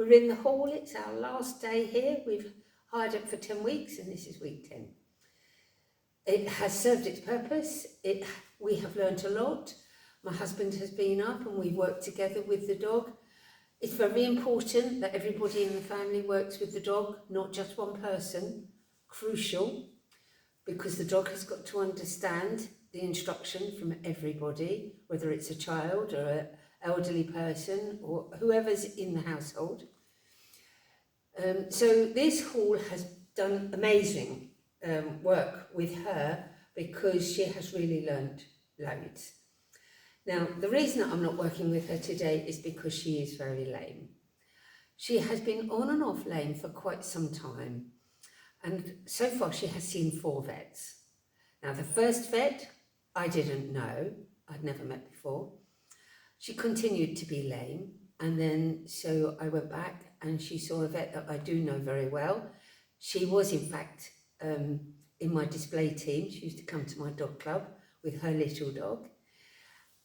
We're in the hall, it's our last day here. We've hired it for 10 weeks and this is week 10. It has served its purpose. We have learnt a lot. My husband has been up and we've worked together with the dog. It's very important that everybody in the family works with the dog, not just one person. Crucial, because the dog has got to understand the instruction from everybody, whether it's a child or an elderly person or whoever's in the household. So this hall has done amazing work with her because she has really learnt loads. Now, the reason that I'm not working with her today is because she is very lame. She has been on and off lame for quite some time, and so far she has seen 4 vets. Now, the first vet I didn't know, I'd never met before. She continued to be lame, and then so I went back and she saw a vet that I do know very well. She was in fact in my display team. She used to come to my dog club with her little dog.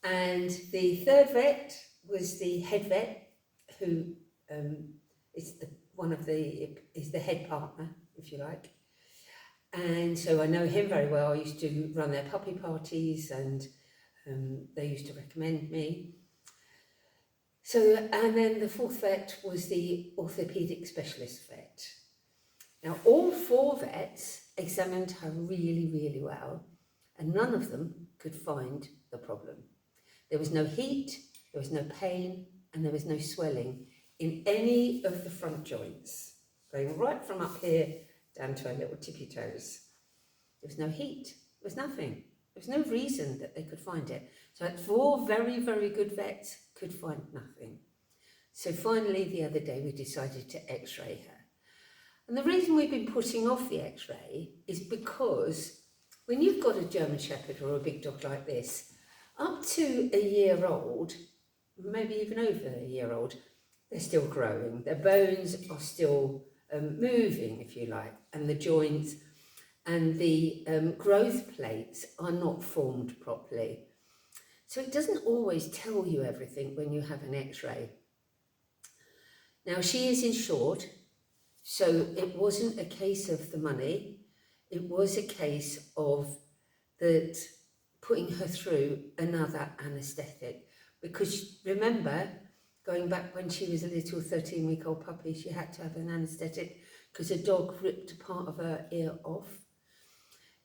And the third vet was the head vet, who is the head partner, if you like. And so I know him very well. I used to run their puppy parties and they used to recommend me. So, and then the fourth vet was the orthopaedic specialist vet. Now, all 4 vets examined her really, really well, and none of them could find the problem. There was no heat, there was no pain, and there was no swelling in any of the front joints, going right from up here down to her little tippy toes. There was no heat, there was nothing. There was no reason that they could find it. So 4 very, very good vets could find nothing. So finally, the other day, we decided to x-ray her. And the reason we've been putting off the x-ray is because when you've got a German Shepherd or a big dog like this, up to a year old, maybe even over a year old, they're still growing. Their bones are still moving, if you like, and the joints and the growth plates are not formed properly. So it doesn't always tell you everything when you have an x-ray. Now, she is insured, so it wasn't a case of the money. It was a case of that putting her through another anaesthetic. Because remember, going back when she was a little 13-week-old puppy, she had to have an anaesthetic because a dog ripped a part of her ear off.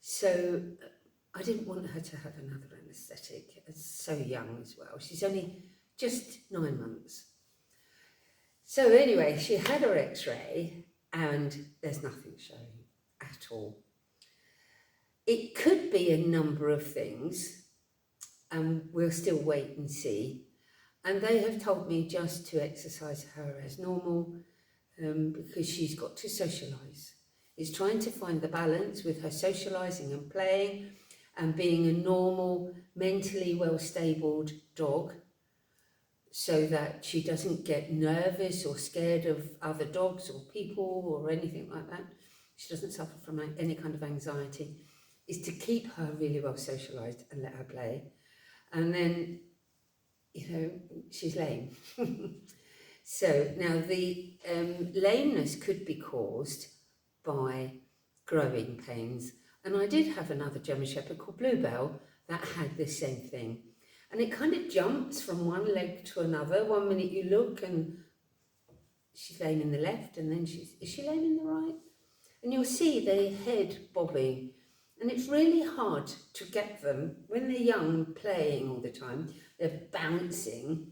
So I didn't want her to have another anaesthetic. It's so young as well. She's only just 9 months. So anyway, she had her x-ray and there's nothing showing at all. It could be a number of things, and we'll still wait and see. And they have told me just to exercise her as normal because she's got to socialise. It's trying to find the balance with her socialising and playing and being a normal, mentally well-stabled dog so that she doesn't get nervous or scared of other dogs or people or anything like that. She doesn't suffer from any kind of anxiety. Is to keep her really well socialised and let her play. And then, you know, she's lame. So now the lameness could be caused by growing pains. And I did have another German Shepherd called Bluebell that had the same thing. And it kind of jumps from one leg to another. One minute you look and she's lame in the left, and then is she lame in the right? And you'll see the head bobbing. And it's really hard to get them, when they're young, playing all the time, they're bouncing.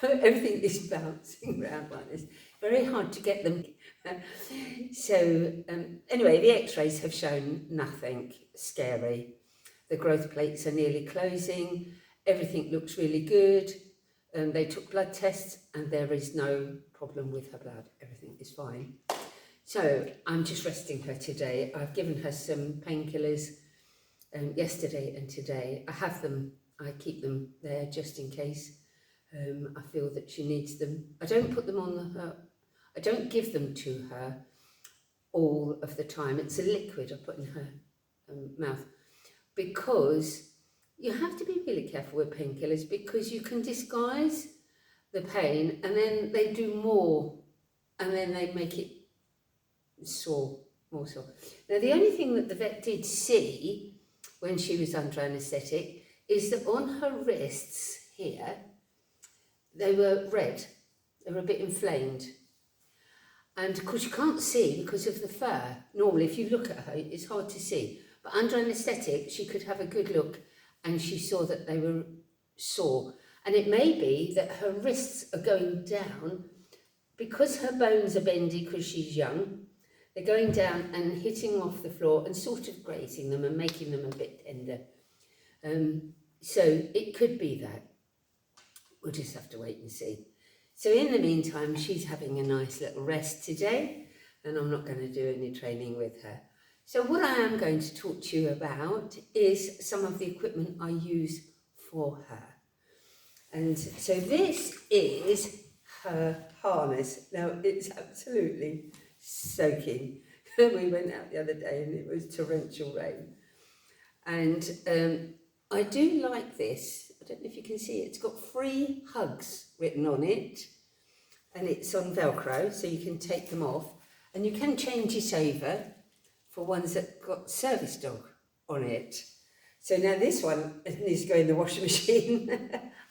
Everything is bouncing around like this. Very hard to get them. So anyway, the x-rays have shown nothing scary. The growth plates are nearly closing. Everything looks really good. They took blood tests and there is no problem with her blood. Everything is fine. So I'm just resting her today. I've given her some painkillers yesterday and today. I keep them there just in case I feel that she needs them. I don't put them on her, I don't give them to her all of the time. It's a liquid I put in her mouth because you have to be really careful with painkillers because you can disguise the pain and then they do more and then they make it sore, more sore. Now, the only thing that the vet did see when she was under anaesthetic is that on her wrists here, they were red. They were a bit inflamed. And of course you can't see because of the fur. Normally, if you look at her, it's hard to see. But under anaesthetic, she could have a good look and she saw that they were sore. And it may be that her wrists are going down because her bones are bendy because she's young. They're going down and hitting off the floor and sort of grazing them and making them a bit tender. So it could be that. We'll just have to wait and see. So in the meantime, she's having a nice little rest today, and I'm not going to do any training with her. So what I am going to talk to you about is some of the equipment I use for her. And so this is her harness. Now, it's absolutely soaking. We went out the other day and it was torrential rain. And I do like this. I don't know if you can see it. It's got free hugs written on it. And it's on Velcro, so you can take them off. And you can change it over for ones that got service dog on it. So now this one needs to go in the washing machine.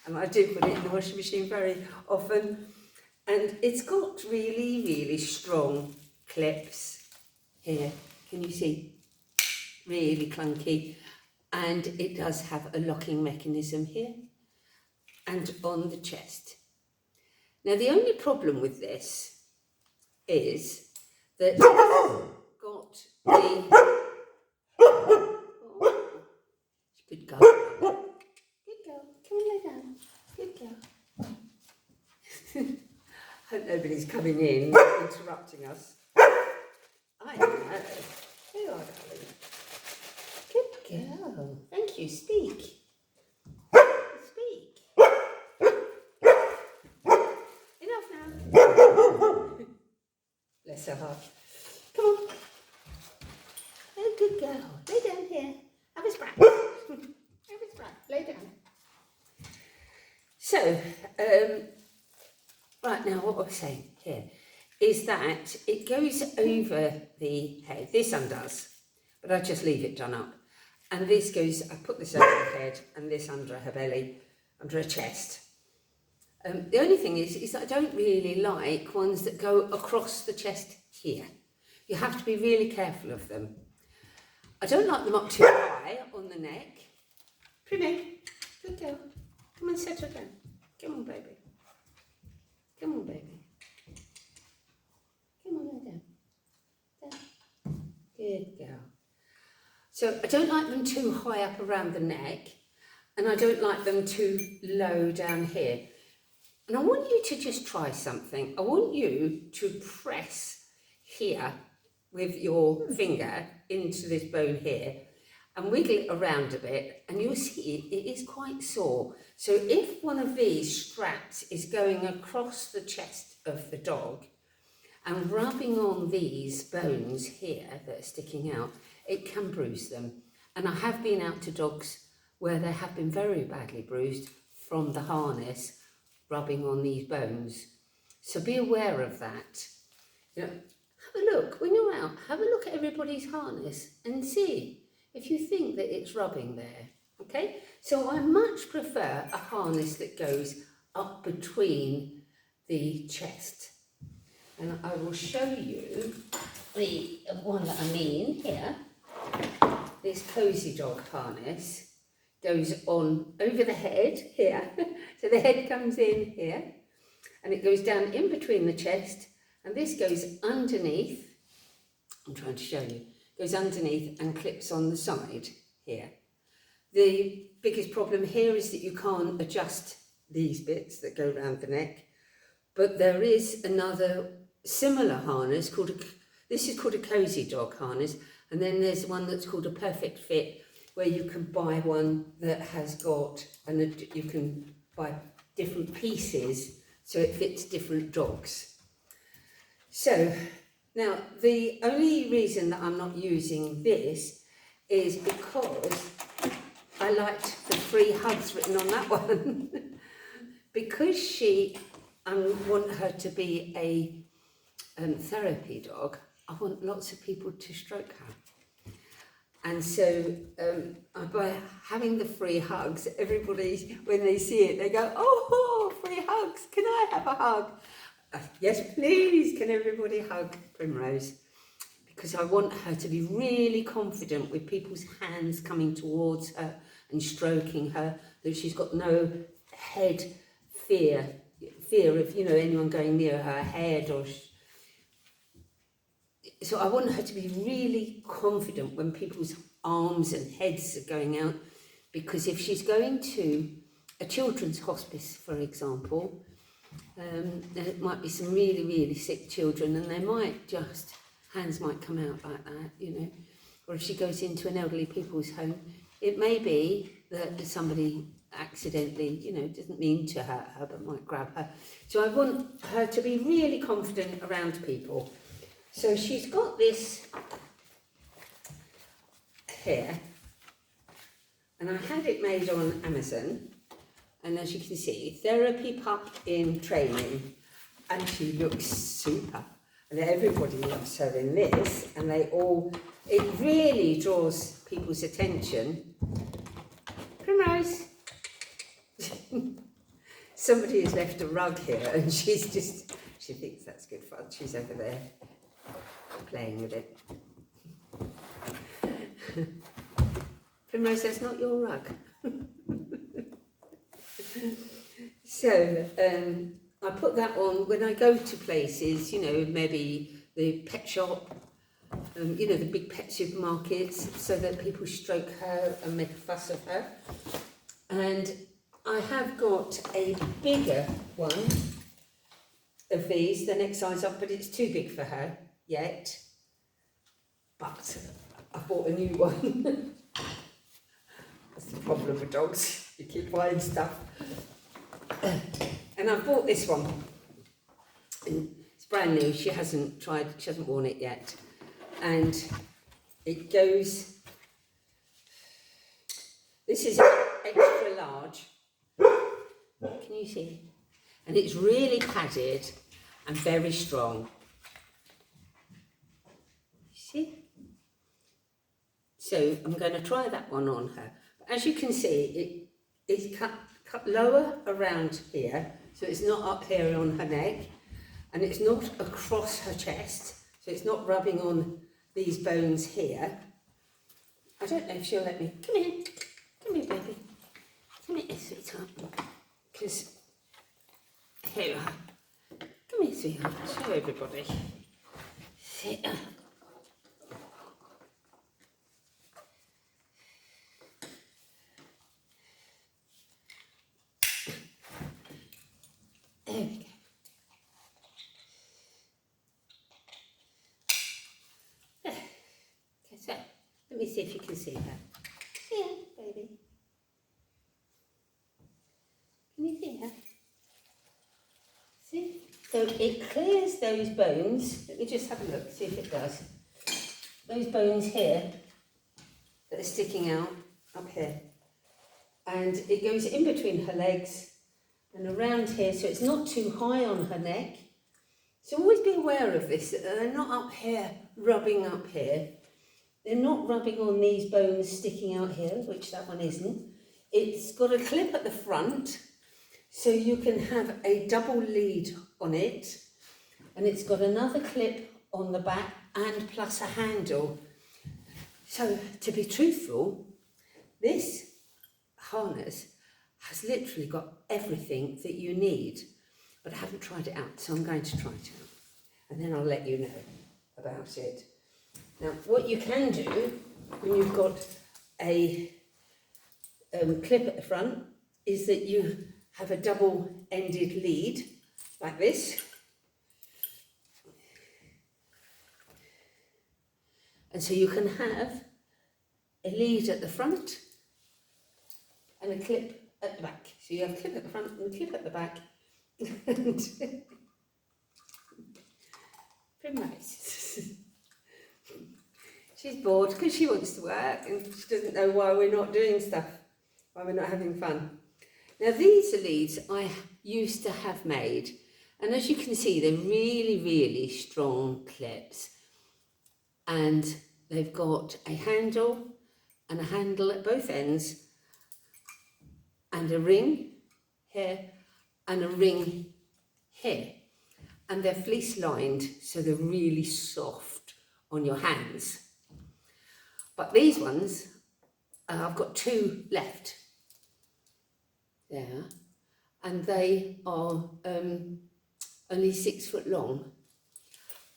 And I do put it in the washing machine very often. And it's got really, really strong clips here. Can you see? Really clunky. And it does have a locking mechanism here and on the chest. Now, the only problem with this is that it's got the... Oh, good girl. Good girl. Come and lay down. Good girl. Hope nobody's coming in, interrupting us. I know. There you are, darling. Good girl. Thank you. Speak. Speak. Enough now. Bless her heart. Come on. Oh, good girl. Lay down here. Have a sprite. Have a sprite. Lay down. So, right now, what I was saying here is that it goes over the head. This undoes, but I just leave it done up. And this goes, I put this over her head and this under her belly, under her chest. The only thing is that I don't really like ones that go across the chest here. You have to be really careful of them. I don't like them up too high on the neck. Prime, good girl. Come and settle down. Come on, baby. Come on, baby. Come on, lay down. Down. Good girl. So I don't like them too high up around the neck, and I don't like them too low down here. And I want you to just try something. I want you to press here with your finger into this bone here and wiggle it around a bit, and you'll see it is quite sore. So if one of these straps is going across the chest of the dog and rubbing on these bones here that are sticking out, it can bruise them. And I have been out to dogs where they have been very badly bruised from the harness rubbing on these bones. So be aware of that. You know, have a look, when you're out, have a look at everybody's harness and see if you think that it's rubbing there, okay? So I much prefer a harness that goes up between the chest. And I will show you the one that I mean here. This Cozy Dog harness goes on over the head here. So the head comes in here and it goes down in between the chest, and this goes underneath. I'm trying to show you. Goes underneath and clips on the side here. The biggest problem here is that you can't adjust these bits that go around the neck, but there is another similar harness this is called a Cozy Dog harness, and then there's one that's called a Perfect Fit, where you can buy one that has got, and you can buy different pieces so it fits different dogs. So now the only reason that I'm not using this is because I liked the free hugs written on that one. Because I want her to be therapy dog, I want lots of people to stroke her. And so by having the free hugs, everybody, when they see it, they go, oh, free hugs, can I have a hug? Yes, please, can everybody hug Primrose? Because I want her to be really confident with people's hands coming towards her and stroking her, that she's got no head fear of, you know, anyone going near her head or... So I want her to be really confident when people's arms and heads are going out, because if she's going to a children's hospice, for example, there might be some really, really sick children, and they might just, hands might come out like that, you know. Or if she goes into an elderly people's home, it may be that somebody accidentally, you know, doesn't mean to hurt her, but might grab her. So I want her to be really confident around people. So she's got this here, and I had it made on Amazon, and as you can see, therapy pup in training, and she looks super, and everybody loves her in this, and they all, it really draws people's attention. Primrose! Somebody has left a rug here, and she thinks that's good fun. She's over there playing with it. Primrose, that's not your rug. So I put that on when I go to places, you know, maybe the pet shop, you know, the big pet supermarkets, so that people stroke her and make a fuss of her. And I have got a bigger one of these, the next size up, but it's too big for her yet. But I bought a new one. That's the problem with dogs, you keep buying stuff. And I've bought this one. And it's brand new, she hasn't worn it yet. And it goes, this is extra large. Can you see? And it's really padded and very strong. See? So I'm going to try that one on her. As you can see, it's cut lower around here, so it's not up here on her neck, and it's not across her chest, so it's not rubbing on these bones here. I don't know if she'll let me. Come here, baby. Come here, sweetheart. Because here you are. Come here, sweetheart. Show everybody. Sit. There we go. There. Okay, so let me see if you can see her. See her, baby. Can you see her? See? So it clears those bones. Let me just have a look, see if it does. Those bones here that are sticking out up here. And it goes in between her legs and around here, so it's not too high on her neck. So always be aware of this, that they're not up here, rubbing up here. They're not rubbing on these bones sticking out here, which that one isn't. It's got a clip at the front, so you can have a double lead on it. And it's got another clip on the back and plus a handle. So to be truthful, this harness has literally got everything that you need, but I haven't tried it out, so I'm going to try it out, and then I'll let you know about it. Now, what you can do when you've got a clip at the front is that you have a double-ended lead, like this, and so you can have a lead at the front and a clip at the back. So you have a clip at the front and a clip at the back. And Primrose. She's bored because she wants to work and she doesn't know why we're not doing stuff, why we're not having fun. Now these are leads I used to have made, And as you can see, they're really, really strong clips. And they've got a handle and a handle at both ends, and a ring here and a ring here. And they're fleece lined, so they're really soft on your hands. But these ones, I've got 2 left there, and they are only 6 foot long,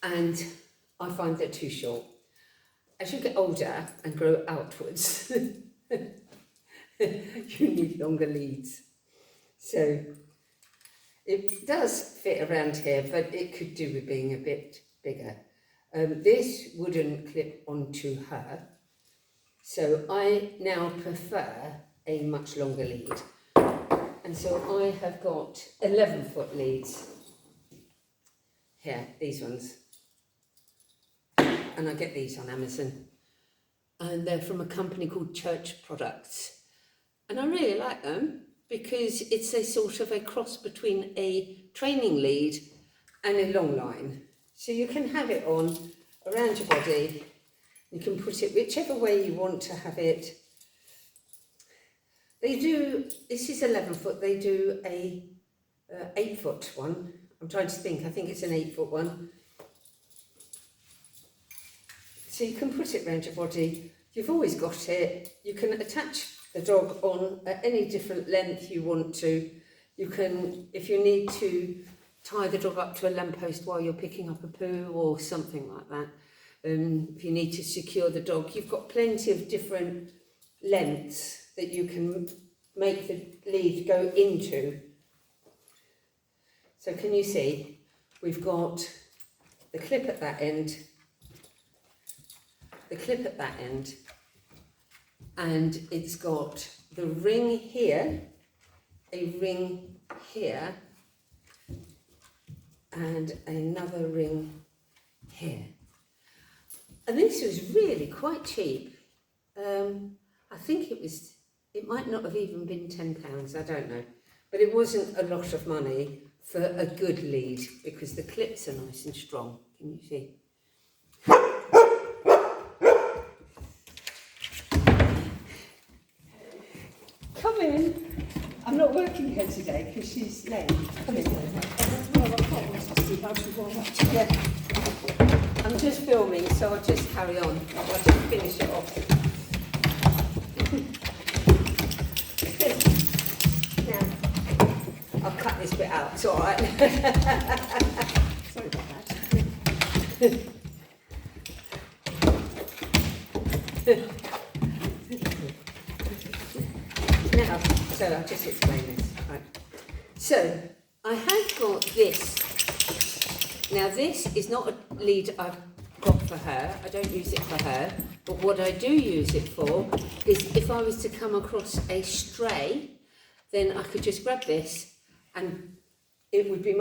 and I find they're too short. As you get older and grow outwards, you need longer leads. So it does fit around here, but it could do with being a bit bigger. This wouldn't clip onto her, so I now prefer a much longer lead. And so I have got 11-foot leads here, these ones. And I get these on Amazon. And they're from a company called Church Products. And I really like them because it's a sort of a cross between a training lead and a long line. So you can have it on around your body. You can put it whichever way you want to have it. They do, this is 11-foot, they do a 8-foot one. I'm trying to think, I think it's an 8-foot one. So you can put it around your body. You've always got it. You can attach the dog on at any different length you want to. You can, if you need to tie the dog up to a lamppost while you're picking up a poo or something like that. If you need to secure the dog, you've got plenty of different lengths that you can make the lead go into. So can you see? We've got the clip at that end, the clip at that end, and it's got the ring here, a ring here, and another ring here. And this was really quite cheap. I think it might not have even been £10, I don't know. But it wasn't a lot of money for a good lead because the clips are nice and strong. Can you see? Come in. I'm not working here today because she's late. Come in. Yeah. I'm just filming, so I'll just carry on. I'll just finish it off. Now, I'll cut this bit out, it's alright. Sorry about that. Now, so I'll just explain this. Right. So, I have got this. Now this is not a lead I've got for her, I don't use it for her, but what I do use it for is if I was to come across a stray, then I could just grab this and it would be